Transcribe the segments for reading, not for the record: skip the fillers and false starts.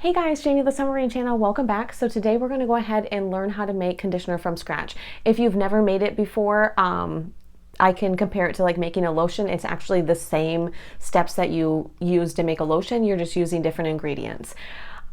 Hey guys, Jamie the Summer Rain channel, welcome back. So today we're going to go ahead and learn how to make conditioner from scratch. If you've never made it before, I can compare it to like making a lotion. It's actually the same steps that you use to make a lotion, you're just using different ingredients.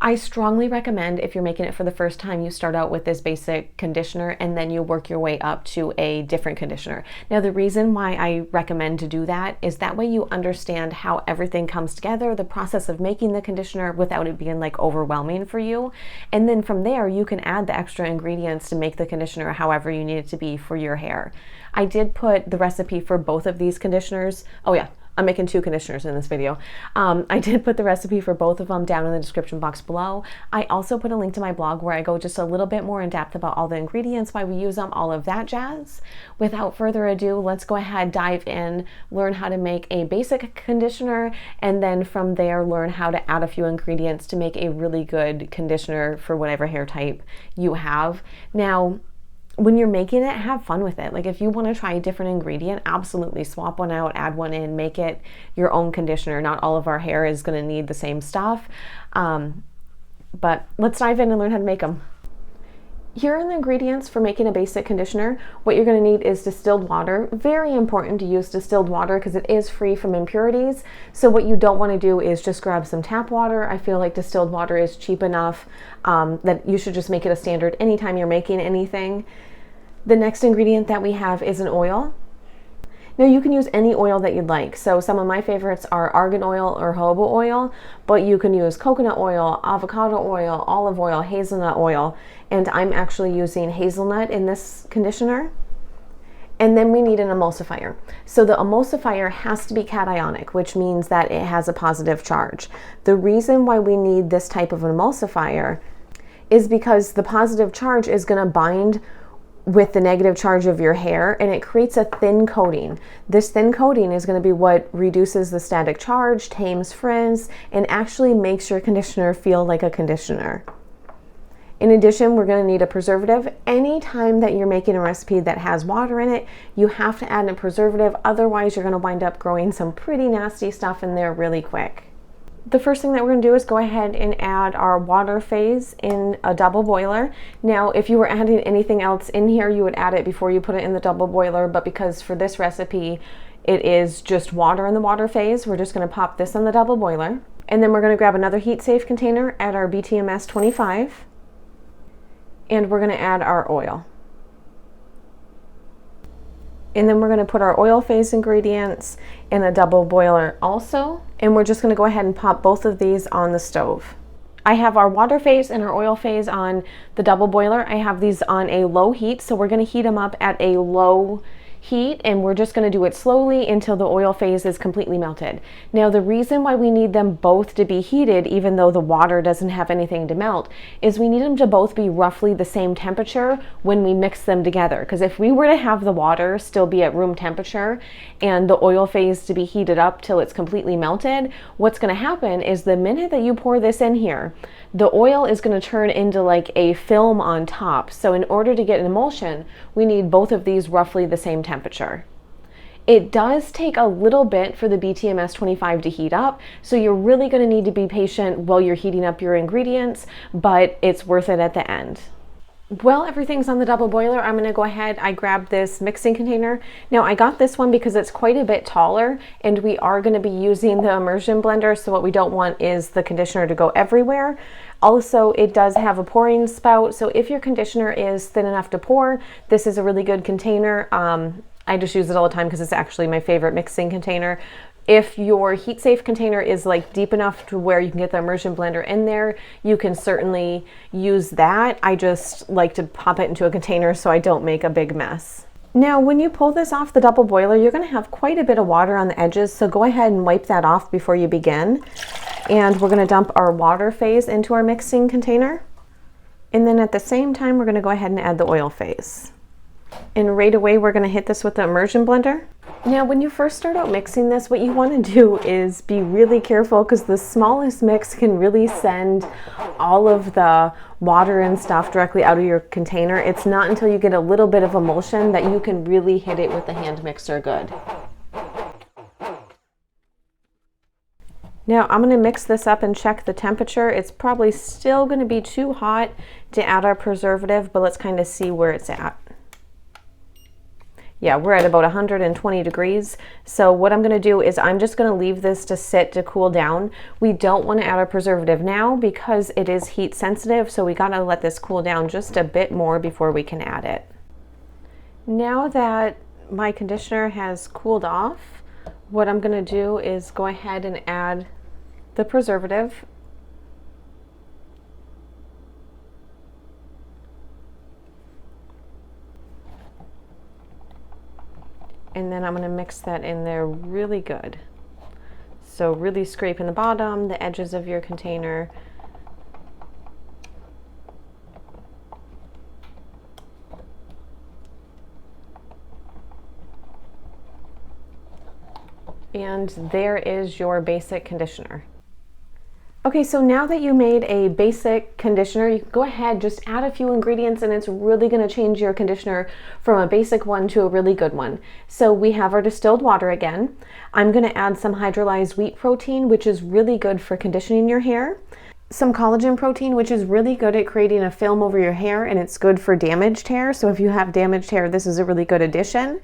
I strongly recommend if you're making it for the first time, you start out with this basic conditioner and then you work your way up to a different conditioner. Now, the reason why I recommend to do that is that way you understand how everything comes together, the process of making the conditioner without it being like overwhelming for you. And then from there, you can add the extra ingredients to make the conditioner however you need it to be for your hair. I did put the recipe for both of these conditioners. Oh yeah, I'm making two conditioners in this video. I did put the recipe for both of them down in the description box below. I also put a link to my blog where I go just a little bit more in depth about all the ingredients, why we use them, all of that jazz. Without further ado, let's go ahead, dive in, learn how to make a basic conditioner, and then from there, learn how to add a few ingredients to make a really good conditioner for whatever hair type you have. Now, when you're making it, have fun with it. Like if you want to try a different ingredient, absolutely swap one out, add one in, make it your own conditioner. Not all of our hair is going to need the same stuff. But let's dive in and learn how to make them. Here are the ingredients for making a basic conditioner. What you're going to need is distilled water. Very important to use distilled water because it is free from impurities. So what you don't want to do is just grab some tap water. I feel like distilled water is cheap enough that you should just make it a standard anytime you're making anything. The next ingredient that we have is an oil. Now you can use any oil that you'd like. So some of my favorites are argan oil or jojoba oil, but you can use coconut oil, avocado oil, olive oil, hazelnut oil, and I'm actually using hazelnut in this conditioner. And then we need an emulsifier. So the emulsifier has to be cationic, which means that it has a positive charge. The reason why we need this type of an emulsifier is because the positive charge is going to bind with the negative charge of your hair and it creates a thin coating. This thin coating is going to be what reduces the static charge, tames frizz, and actually makes your conditioner feel like a conditioner. In addition, we're going to need a preservative. Anytime that you're making a recipe that has water in it, you have to add a preservative, otherwise you're going to wind up growing some pretty nasty stuff in there really quick. The first thing that we're going to do is go ahead and add our water phase in a double boiler. Now, if you were adding anything else in here, you would add it before you put it in the double boiler, but because for this recipe, it is just water in the water phase, we're just going to pop this in the double boiler. And then we're going to grab another heat-safe container, add our BTMS 25, and we're going to add our oil. And then we're going to put our oil phase ingredients in a double boiler also. And we're just going to go ahead and pop both of these on the stove. I have our water phase and our oil phase on the double boiler. I have these on a low heat, so we're going to heat them up at a low heat, and we're just going to do it slowly until the oil phase is completely melted. Now, the reason why we need them both to be heated, even though the water doesn't have anything to melt, is we need them to both be roughly the same temperature when we mix them together. Because if we were to have the water still be at room temperature and the oil phase to be heated up till it's completely melted, what's going to happen is the minute that you pour this in here, the oil is going to turn into like a film on top. So in order to get an emulsion, we need both of these roughly the same temperature. It does take a little bit for the BTMS 25 to heat up, so you're really going to need to be patient while you're heating up your ingredients, but it's worth it at the end. Well, everything's on the double boiler. I'm going to go ahead. I grabbed this mixing container. Now, I got this one because it's quite a bit taller and we are going to be using the immersion blender. So what we don't want is the conditioner to go everywhere. Also, it does have a pouring spout. So if your conditioner is thin enough to pour, this is a really good container. I just use it all the time because it's actually my favorite mixing container. If your heat-safe container is like deep enough to where you can get the immersion blender in there, you can certainly use that. I just like to pop it into a container so I don't make a big mess. Now, when you pull this off the double boiler, you're going to have quite a bit of water on the edges, so go ahead and wipe that off before you begin. And we're going to dump our water phase into our mixing container. And then at the same time, we're going to go ahead and add the oil phase. And right away, we're going to hit this with the immersion blender. Now, when you first start out mixing this, what you want to do is be really careful because the smallest mix can really send all of the water and stuff directly out of your container. It's not until you get a little bit of emulsion that you can really hit it with the hand mixer good. Now I'm going to mix this up and check the temperature. It's probably still going to be too hot to add our preservative, but let's kind of see where it's at. Yeah, we're at about 120 degrees. So what I'm going to do is I'm just going to leave this to sit to cool down. We don't want to add our preservative now because it is heat sensitive, so we got to let this cool down just a bit more before we can add it. Now that my conditioner has cooled off, what I'm going to do is go ahead and add the preservative. And then I'm going to mix that in there really good. So really scraping the bottom, the edges of your container. And there is your basic conditioner. Okay, so now that you made a basic conditioner, you can go ahead, just add a few ingredients and it's really gonna change your conditioner from a basic one to a really good one. So we have our distilled water again. I'm gonna add some hydrolyzed wheat protein, which is really good for conditioning your hair. Some collagen protein, which is really good at creating a film over your hair, and it's good for damaged hair. So if you have damaged hair, this is a really good addition.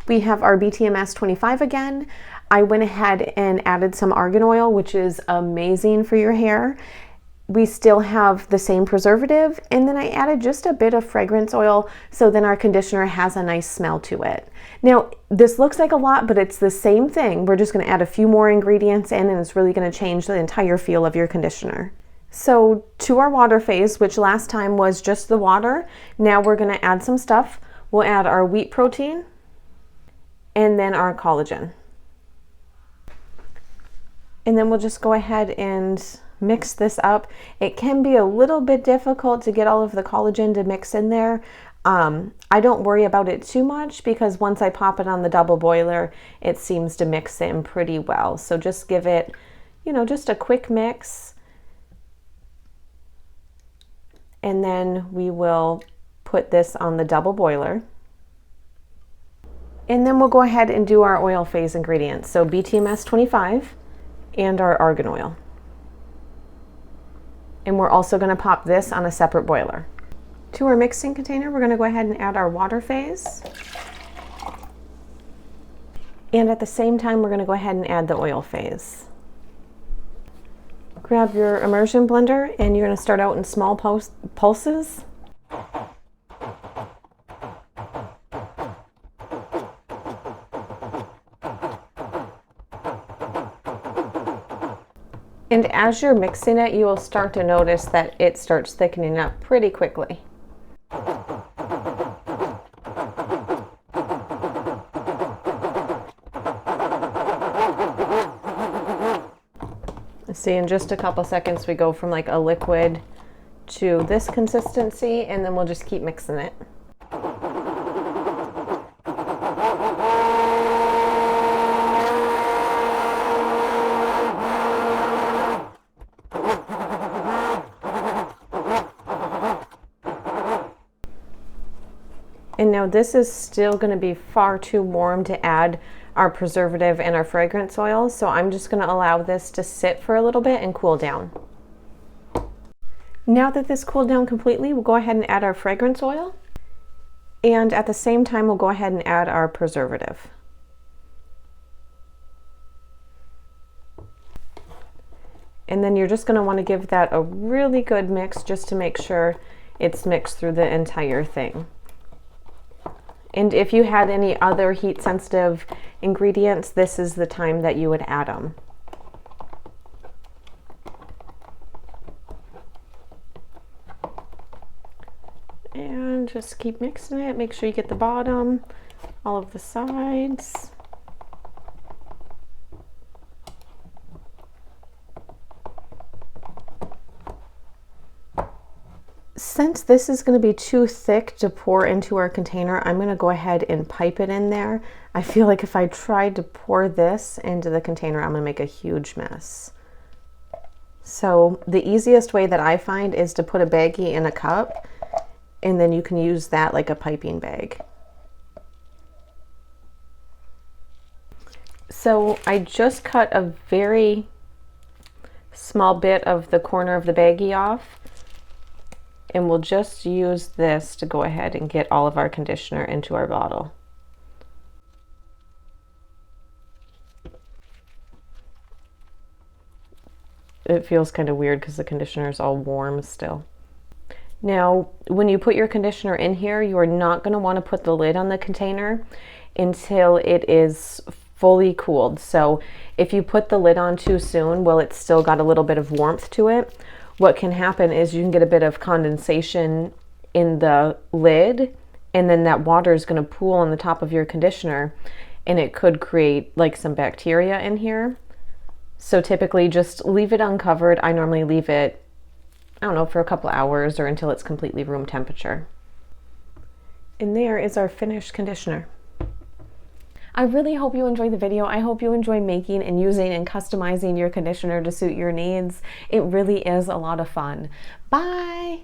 We have our BTMS 25 again. I went ahead and added some argan oil, which is amazing for your hair. We still have the same preservative, and then I added just a bit of fragrance oil, so then our conditioner has a nice smell to it. Now, this looks like a lot, but it's the same thing. We're just gonna add a few more ingredients in, and it's really gonna change the entire feel of your conditioner. So to our water phase, which last time was just the water, now we're gonna add some stuff. We'll add our wheat protein, and then our collagen. And then we'll just go ahead and mix this up. It can be a little bit difficult to get all of the collagen to mix in there. I don't worry about it too much because once I pop it on the double boiler, it seems to mix in pretty well. So just give it, just a quick mix. And then we will put this on the double boiler. And then we'll go ahead and do our oil phase ingredients. So BTMS 25. And our argan oil. And we're also going to pop this on a separate boiler. To our mixing container, we're going to go ahead and add our water phase. And at the same time, we're going to go ahead and add the oil phase. Grab your immersion blender and you're going to start out in small pulses. And as you're mixing it, you will start to notice that it starts thickening up pretty quickly. See, in just a couple seconds, we go from like a liquid to this consistency, and then we'll just keep mixing it. And now this is still going to be far too warm to add our preservative and our fragrance oil, so I'm just going to allow this to sit for a little bit and cool down. Now that this cooled down completely, we'll go ahead and add our fragrance oil, and at the same time we'll go ahead and add our preservative. And then you're just going to want to give that a really good mix just to make sure it's mixed through the entire thing. And if you had any other heat sensitive ingredients, this is the time that you would add them. And just keep mixing it. Make sure you get the bottom, all of the sides. Since this is going to be too thick to pour into our container, I'm going to go ahead and pipe it in there. I feel like if I tried to pour this into the container, I'm going to make a huge mess. So the easiest way that I find is to put a baggie in a cup, and then you can use that like a piping bag. So I just cut a very small bit of the corner of the baggie off, and we'll just use this to go ahead and get all of our conditioner into our bottle. It feels kind of weird because the conditioner is all warm still. Now, when you put your conditioner in here, you are not going to want to put the lid on the container until it is fully cooled. So if you put the lid on too soon, well, it's still got a little bit of warmth to it. What can happen is you can get a bit of condensation in the lid, and then that water is going to pool on the top of your conditioner, and it could create like some bacteria in here. So typically just leave it uncovered. I normally leave it, I don't know, for a couple hours or until it's completely room temperature. And there is our finished conditioner. I really hope you enjoyed the video. I hope you enjoy making and using and customizing your conditioner to suit your needs. It really is a lot of fun. Bye!